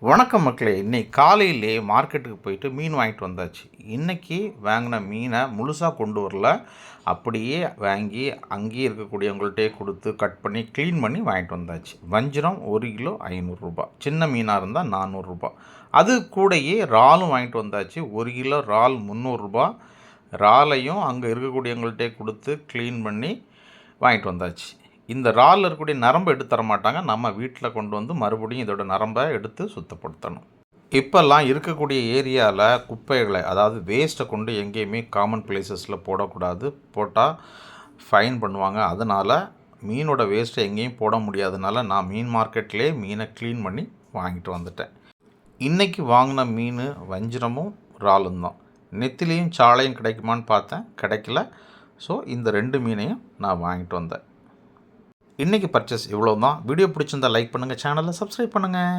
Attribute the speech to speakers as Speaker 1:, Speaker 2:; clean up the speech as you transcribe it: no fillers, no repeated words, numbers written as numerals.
Speaker 1: வணக்கம் மக்களே. இன்னைக்கு காலையிலே மார்க்கெட்டுக்கு போயிட்டு மீன் வாங்கிட்டு வந்தாச்சு. இன்றைக்கி வாங்கின மீனை முழுசாக கொண்டு வரல, அப்படியே வாங்கி அங்கேயே இருக்கக்கூடியவங்கள்ட்டே கொடுத்து கட் பண்ணி க்ளீன் பண்ணி வாங்கிட்டு வந்தாச்சு. வஞ்சிரம் 1 கிலோ ரூ. 500, சின்ன மீனாக இருந்தால் ரூ. 400. அது கூடயே இறாலும் வாங்கிட்டு வந்தாச்சு. 1 கிலோ இறால் ரூ. 300. இறாலையும் அங்கே இருக்கக்கூடியவங்கள்ட்டே கொடுத்து க்ளீன் பண்ணி வாங்கிட்டு வந்தாச்சு. இந்த இறாலில் இருக்கக்கூடிய நரம்பை எடுத்து தர மாட்டாங்க, நம்ம வீட்டில் கொண்டு வந்து மறுபடியும் இதோட நரம்பை எடுத்து சுத்தப்படுத்தணும். இப்போல்லாம் இருக்கக்கூடிய ஏரியாவில் குப்பைகளை, அதாவது வேஸ்ட்டை கொண்டு எங்கேயுமே காமன் பிளேசஸில் போடக்கூடாது. போட்டால் ஃபைன் பண்ணுவாங்க. அதனால் மீனோட வேஸ்ட்டை எங்கேயும் போட முடியாதனால நான் மீன் மார்க்கெட்லேயே மீனை க்ளீன் பண்ணி வாங்கிட்டு வந்துட்டேன். இன்றைக்கி வாங்கின மீன் வஞ்சிரமும் இறாலும் தான். நெத்திலியும் சாளையும் கிடைக்குமான்னு பார்த்தேன், கிடைக்கல. ஸோ இந்த 2 மீனையும் நான் வாங்கிட்டு வந்தேன். இன்றைக்கி பர்ச்சேஸ் இவ்வளோ தான். வீடியோ பிடிச்சிருந்தால் லைக் பண்ணுங்கள், சேனலை சப்ஸ்கிரைப் பண்ணுங்கள்.